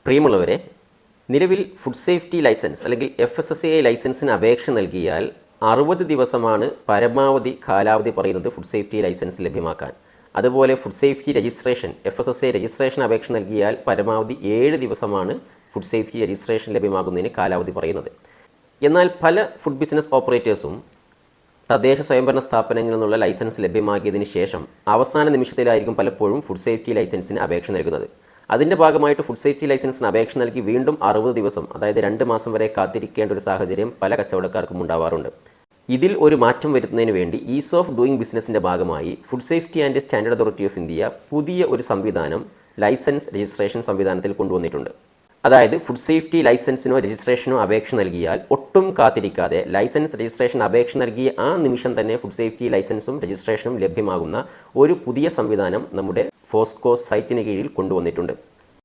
പ്രിയമുള്ളവരെ, നിലവിൽ food safety licence അല്ലെങ്കിൽ FSSAI ലൈസൻസിന് അപേക്ഷ നൽകിയാൽ 60 ദിവസമാണ് പരമാവധി കാലാവധി പറയുന്നത് ഫുഡ് സേഫ്റ്റി ലൈസൻസ് ലഭ്യമാക്കാൻ. അതുപോലെ food safety registration FSSAI registration അപേക്ഷ നൽകിയാൽ പരമാവധി 7 ദിവസമാണ് ഫുഡ് സേഫ്റ്റി രജിസ്ട്രേഷൻ ലഭ്യമാകുന്നതിന് കാലാവധി പറയുന്നത്. എന്നാൽ പല ഫുഡ് ബിസിനസ് ഓപ്പറേറ്റേഴ്സും തദ്ദേശ സ്വയംഭരണ സ്ഥാപനങ്ങളിൽ നിന്നുള്ള ലൈസൻസ് ലഭ്യമാക്കിയതിന് ശേഷം അവസാന നിമിഷത്തിലായിരിക്കും പലപ്പോഴും ഫുഡ് സേഫ്റ്റി ലൈസൻസിന് അപേക്ഷ നൽകുന്നത്. അതിൻ്റെ ഭാഗമായിട്ട് ഫുഡ് സേഫ്റ്റി ലൈസൻസിന് അപേക്ഷ നൽകി വീണ്ടും 60 ദിവസം, അതായത് 2 മാസം വരെ കാത്തിരിക്കേണ്ട ഒരു സാഹചര്യം പല കച്ചവടക്കാർക്കും ഉണ്ടാവാറുണ്ട്. ഇതിൽ ഒരു മാറ്റം വരുത്തുന്നതിന് വേണ്ടി ഈസ് ഓഫ് ഡൂയിങ് ബിസിനസിൻ്റെ ഭാഗമായി food safety and standard authority of India പുതിയ ഒരു സംവിധാനം ലൈസൻസ് രജിസ്ട്രേഷൻ സംവിധാനത്തിൽ കൊണ്ടുവന്നിട്ടുണ്ട്. അതായത് ഫുഡ് സേഫ്റ്റി ലൈസൻസിനോ രജിസ്ട്രേഷനോ അപേക്ഷ നൽകിയാൽ ഒട്ടും കാത്തിരിക്കാതെ ലൈസൻസ് രജിസ്ട്രേഷൻ അപേക്ഷ നൽകിയ ആ നിമിഷം തന്നെ ഫുഡ് സേഫ്റ്റി ലൈസൻസും രജിസ്ട്രേഷനും ലഭ്യമാകുന്ന ഒരു പുതിയ സംവിധാനം നമ്മുടെ ഫോസ്കോ സൈറ്റിന് കീഴിൽ കൊണ്ടുവന്നിട്ടുണ്ട്.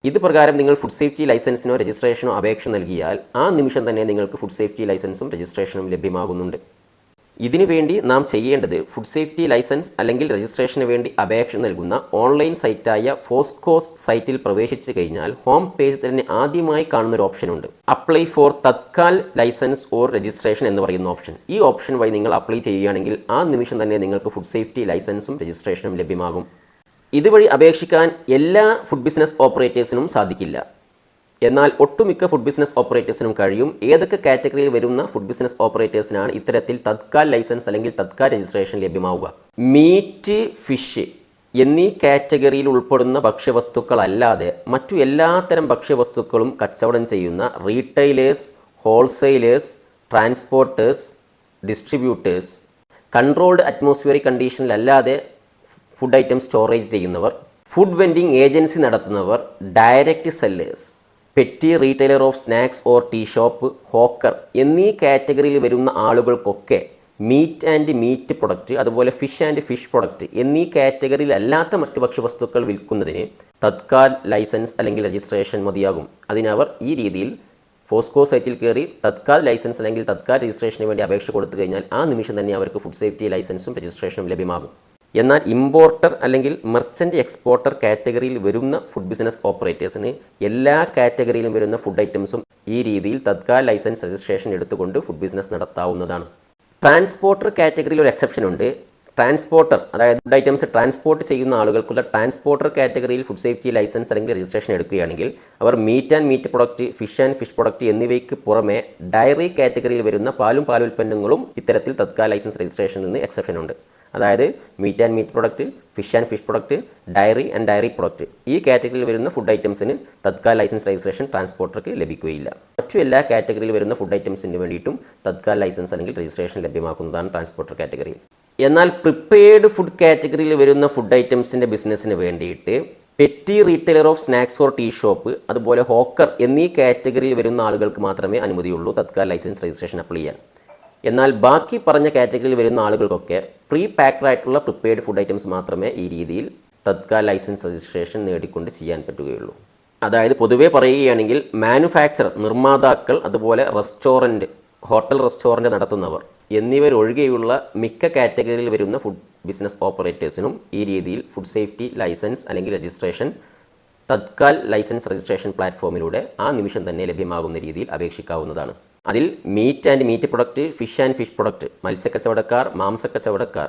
ഇത് പ്രകാരം നിങ്ങൾ ഫുഡ് സേഫ്റ്റി ലൈസൻസിനോ രജിസ്ട്രേഷനോ അപേക്ഷ നൽകിയാൽ ആ നിമിഷം തന്നെ നിങ്ങൾക്ക് ഫുഡ് സേഫ്റ്റി ലൈസൻസും രജിസ്ട്രേഷനും ലഭ്യമാകുന്നുണ്ട്. ഇതിനു വേണ്ടി നാം ചെയ്യേണ്ടത് ഫുഡ് സേഫ്റ്റി ലൈസൻസ് അല്ലെങ്കിൽ രജിസ്ട്രേഷന് വേണ്ടി അപേക്ഷ നൽകുന്ന ഓൺലൈൻ സൈറ്റായ ഫോസ്കോസ് സൈറ്റിൽ പ്രവേശിച്ചു കഴിഞ്ഞാൽ ഹോം പേജ് തന്നെ ആദ്യമായി കാണുന്ന ഒരു ഓപ്ഷൻ ഉണ്ട്, apply for Tatkal licence or registration എന്ന് പറയുന്ന ഓപ്ഷൻ. ഈ ഓപ്ഷൻ വഴി നിങ്ങൾ അപ്ലൈ ചെയ്യുകയാണെങ്കിൽ ആ നിമിഷം തന്നെ നിങ്ങൾക്ക് ഫുഡ് സേഫ്റ്റി ലൈസൻസും രജിസ്ട്രേഷനും ലഭ്യമാകും. ഇതുവഴി അപേക്ഷിക്കാൻ എല്ലാ ഫുഡ് ബിസിനസ് ഓപ്പറേറ്റേഴ്സിനും സാധിക്കില്ല. എന്നാൽ ഒട്ടുമിക്ക ഫുഡ് ബിസിനസ് ഓപ്പറേറ്റേഴ്സിനും കഴിയും. ഏതൊക്കെ കാറ്റഗറിയിൽ വരുന്ന ഫുഡ് ബിസിനസ് ഓപ്പറേറ്റേഴ്സിനാണ് ഇത്തരത്തിൽ തത്കാൽ ലൈസൻസ് അല്ലെങ്കിൽ തത്കാൽ രജിസ്ട്രേഷൻ ലഭ്യമാവുക? മീറ്റ്, ഫിഷ് എന്നീ കാറ്റഗറിയിൽ ഉൾപ്പെടുന്ന ഭക്ഷ്യവസ്തുക്കളല്ലാതെ മറ്റു എല്ലാത്തരം ഭക്ഷ്യവസ്തുക്കളും കച്ചവടം ചെയ്യുന്ന retailers, wholesalers, transporters, distributors, controlled atmospheric കണ്ടീഷനിലല്ലാതെ ഫുഡ് ഐറ്റം സ്റ്റോറേജ് ചെയ്യുന്നവർ, ഫുഡ് വെൻഡിംഗ് ഏജൻസി നടത്തുന്നവർ, direct sellers, petty retailer of snacks or tea shop, hawker എന്നീ കാറ്റഗറിയിൽ വരുന്ന ആളുകൾക്കൊക്കെ മീറ്റ് ആൻഡ് മീറ്റ് പ്രൊഡക്റ്റ്, അതുപോലെ ഫിഷ് ആൻഡ് ഫിഷ് പ്രൊഡക്റ്റ് എന്നീ കാറ്റഗറിയിൽ അല്ലാത്ത മറ്റ് ഭക്ഷ്യവസ്തുക്കൾ വിൽക്കുന്നതിന് തത്കാൽ ലൈസൻസ് അല്ലെങ്കിൽ രജിസ്ട്രേഷൻ മതിയാകും. അതിനവർ ഈ രീതിയിൽ ഫോസ്കോ സൈറ്റിൽ കയറി തത്കാൽ ലൈസൻസ് അല്ലെങ്കിൽ തത്കാൽ രജിസ്ട്രേഷന് വേണ്ടി അപേക്ഷ കൊടുത്തു കഴിഞ്ഞാൽ ആ നിമിഷം തന്നെ അവർക്ക് ഫുഡ് സേഫ്റ്റി ലൈസൻസും രജിസ്ട്രേഷനും ലഭ്യമാകും. എന്നാൽ ഇമ്പോർട്ടർ അല്ലെങ്കിൽ മെർച്ചൻ്റ് എക്സ്പോർട്ടർ കാറ്റഗറിയിൽ വരുന്ന ഫുഡ് ബിസിനസ് ഓപ്പറേറ്റേഴ്സിന് എല്ലാ കാറ്റഗറിയിലും വരുന്ന ഫുഡ് ഐറ്റംസും ഈ രീതിയിൽ തത്കാൽ ലൈസൻസ് രജിസ്ട്രേഷൻ എടുത്തുകൊണ്ട് ഫുഡ് ബിസിനസ് നടത്താവുന്നതാണ്. ട്രാൻസ്പോർട്ടർ കാറ്റഗറിയിൽ ഒരു എക്സെപ്ഷൻ ഉണ്ട്. ട്രാൻസ്പോർട്ടർ, അതായത് ഫുഡ് ഐറ്റംസ് ട്രാൻസ്പോർട്ട് ചെയ്യുന്ന ആളുകൾക്കുള്ള ട്രാൻസ്പോർട്ടർ കാറ്റഗറിയിൽ ഫുഡ് സേഫ്റ്റി ലൈസൻസ് അല്ലെങ്കിൽ രജിസ്ട്രേഷൻ എടുക്കുകയാണെങ്കിൽ അവർ meat and meat product, fish and fish product എന്നിവയ്ക്ക് പുറമെ ഡയറി കാറ്റഗറിയിൽ വരുന്ന പാലും പാലുൽപ്പന്നങ്ങളും ഇത്തരത്തിൽ തത്കാൽ ലൈസൻസ് രജിസ്ട്രേഷനിൽ നിന്ന് എക്സെപ്ഷൻ ഉണ്ട്. അതായത് meat and meat product, fish and fish product, dairy and dairy product ഈ കാറ്റഗറിയിൽ വരുന്ന ഫുഡ് ഐറ്റംസിന് തത്കാൽ ലൈസൻസ് രജിസ്ട്രേഷൻ ട്രാൻസ്പോർട്ടർക്ക് ലഭിക്കുകയില്ല. മറ്റു എല്ലാ കാറ്റഗറിയിൽ വരുന്ന ഫുഡ് ഐറ്റംസിന് വേണ്ടിയിട്ടും തത്കാൽ ലൈസൻസ് അല്ലെങ്കിൽ രജിസ്ട്രേഷൻ ലഭ്യമാക്കുന്നതാണ് ട്രാൻസ്പോർട്ടർ കാറ്റഗറിയിൽ. എന്നാൽ പ്രിപ്പയർഡ് ഫുഡ് കാറ്റഗറിയിൽ വരുന്ന ഫുഡ് ഐറ്റംസിൻ്റെ ബിസിനസ്സിന് വേണ്ടിയിട്ട് petty retailer of snacks or tea shop, അതുപോലെ ഹോക്കർ എന്നീ കാറ്റഗറിയിൽ വരുന്ന ആളുകൾക്ക് മാത്രമേ അനുമതിയുള്ളൂ തത്കാൽ ലൈസൻസ് രജിസ്ട്രേഷൻ അപ്ലൈ ചെയ്യാൻ. എന്നാൽ ബാക്കി പറഞ്ഞ കാറ്റഗറിയിൽ വരുന്ന ആളുകൾക്കൊക്കെ പ്രീ പാക്ഡ് ആയിട്ടുള്ള പ്രിപ്പയർഡ് ഫുഡ് ഐറ്റംസ് മാത്രമേ ഈ രീതിയിൽ തത്കാൽ ലൈസൻസ് രജിസ്ട്രേഷൻ നേടിക്കൊണ്ട് ചെയ്യാൻ പറ്റുകയുള്ളൂ. അതായത് പൊതുവേ പറയുകയാണെങ്കിൽ മാനുഫാക്ചറർ, നിർമ്മാതാക്കൾ, അതുപോലെ റെസ്റ്റോറൻറ്റ്, ഹോട്ടൽ റെസ്റ്റോറൻറ്റ് നടത്തുന്നവർ എന്നിവരൊഴികെയുള്ള മിക്ക കാറ്റഗറിയിൽ വരുന്ന ഫുഡ് ബിസിനസ് ഓപ്പറേറ്റേഴ്സിനും ഈ രീതിയിൽ ഫുഡ് സേഫ്റ്റി ലൈസൻസ് അല്ലെങ്കിൽ രജിസ്ട്രേഷൻ തത്കാൽ ലൈസൻസ് രജിസ്ട്രേഷൻ പ്ലാറ്റ്ഫോമിലൂടെ ആ നിമിഷം തന്നെ ലഭ്യമാകുന്ന രീതിയിൽ അപേക്ഷിക്കാവുന്നതാണ്. അതിൽ meat and meat product, fish and fish product, മത്സ്യക്കച്ചവടക്കാർ, മാംസക്കച്ചവടക്കാർ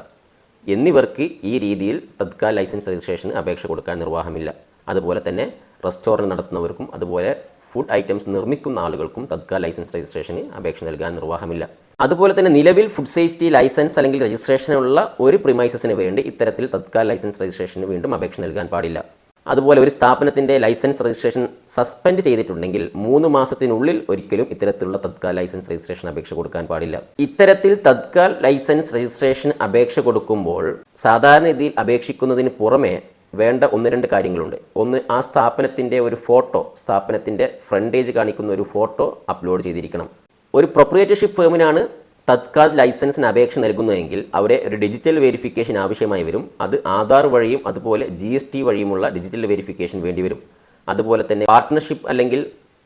എന്നിവർക്ക് ഈ രീതിയിൽ തത്കാൽ ലൈസൻസ് രജിസ്ട്രേഷന് അപേക്ഷ കൊടുക്കാൻ നിർവാഹമില്ല. അതുപോലെ തന്നെ റെസ്റ്റോറൻറ്റ് നടത്തുന്നവർക്കും അതുപോലെ ഫുഡ് ഐറ്റംസ് നിർമ്മിക്കുന്ന ആളുകൾക്കും തത്കാൽ ലൈസൻസ് രജിസ്ട്രേഷന് അപേക്ഷ നൽകാൻ നിർവാഹമില്ല. അതുപോലെ തന്നെ നിലവിൽ ഫുഡ് സേഫ്റ്റി ലൈസൻസ് അല്ലെങ്കിൽ രജിസ്ട്രേഷനുള്ള ഒരു പ്രിമൈസസിന് വേണ്ടി ഇത്തരത്തിൽ തത്കാൽ ലൈസൻസ് രജിസ്ട്രേഷന് വീണ്ടും അപേക്ഷ നൽകാൻ പാടില്ല. അതുപോലെ ഒരു സ്ഥാപനത്തിൻ്റെ ലൈസൻസ് രജിസ്ട്രേഷൻ സസ്പെൻഡ് ചെയ്തിട്ടുണ്ടെങ്കിൽ 3 മാസത്തിനുള്ളിൽ ഒരിക്കലും ഇത്തരത്തിലുള്ള തത്കാൽ ലൈസൻസ് രജിസ്ട്രേഷൻ അപേക്ഷ കൊടുക്കാൻ പാടില്ല. ഇത്തരത്തിൽ തത്കാൽ ലൈസൻസ് രജിസ്ട്രേഷൻ അപേക്ഷ കൊടുക്കുമ്പോൾ സാധാരണ രീതിയിൽ അപേക്ഷിക്കുന്നതിന് പുറമെ വേണ്ട 1-2 കാര്യങ്ങളുണ്ട്. ഒന്ന്, ആ സ്ഥാപനത്തിൻ്റെ ഒരു ഫോട്ടോ, സ്ഥാപനത്തിൻ്റെ ഫ്രണ്ടേജ് കാണിക്കുന്ന ഒരു ഫോട്ടോ അപ്ലോഡ് ചെയ്തിരിക്കണം. ഒരു പ്രൊപ്രിയേറ്റർഷിപ്പ് ഫേമിനാണ് തത്കാൽ ലൈസൻസിന് അപേക്ഷ നൽകുന്നതെങ്കിൽ അവരെ ഒരു ഡിജിറ്റൽ വെരിഫിക്കേഷൻ ആവശ്യമായി വരും. അത് ആധാർ വഴിയും അതുപോലെ GST വഴിയുമുള്ള ഡിജിറ്റൽ വെരിഫിക്കേഷൻ വേണ്ടി വരും. അതുപോലെ തന്നെ പാർട്ട്ണർഷിപ്പ് അല്ലെങ്കിൽ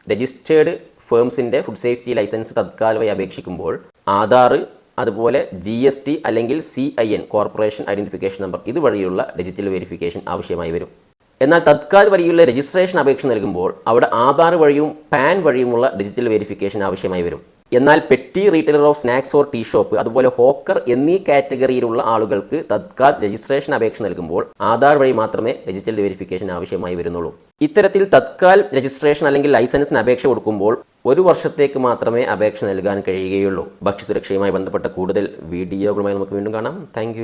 രജിസ്റ്റേർഡ് ഫേംസിൻ്റെ ഫുഡ് സേഫ്റ്റി ലൈസൻസ് തത്കാൽ വഴി അപേക്ഷിക്കുമ്പോൾ ആധാർ, അതുപോലെ GST അല്ലെങ്കിൽ CIN, കോർപ്പറേഷൻ ഐഡൻറ്റിഫിക്കേഷൻ നമ്പർ, ഇതുവഴിയുള്ള ഡിജിറ്റൽ വെരിഫിക്കേഷൻ ആവശ്യമായി വരും. എന്നാൽ തത്കാൽ വഴിയുള്ള രജിസ്ട്രേഷൻ അപേക്ഷ നൽകുമ്പോൾ അവിടെ ആധാർ വഴിയും പാൻ വഴിയുമുള്ള ഡിജിറ്റൽ വെരിഫിക്കേഷൻ ആവശ്യമായി വരും. എന്നാൽ petty retailer of snacks or tea shop അതുപോലെ ഹോക്കർ എന്നീ കാറ്റഗറിയിലുള്ള ആളുകൾക്ക് തത്കാൽ രജിസ്ട്രേഷൻ അപേക്ഷ നൽകുമ്പോൾ ആധാർ വഴി മാത്രമേ ഡിജിറ്റൽ വെരിഫിക്കേഷൻ ആവശ്യമായി വരുന്നുള്ളൂ. ഇത്തരത്തിൽ തത്കാൽ രജിസ്ട്രേഷൻ അല്ലെങ്കിൽ ലൈസൻസിന് അപേക്ഷ കൊടുക്കുമ്പോൾ 1 വർഷത്തേക്ക് മാത്രമേ അപേക്ഷ നൽകാൻ കഴിയുകയുള്ളൂ. ഭക്ഷ്യസുരക്ഷയുമായി ബന്ധപ്പെട്ട കൂടുതൽ വീഡിയോകളുമായി നമുക്ക് വീണ്ടും കാണാം. താങ്ക്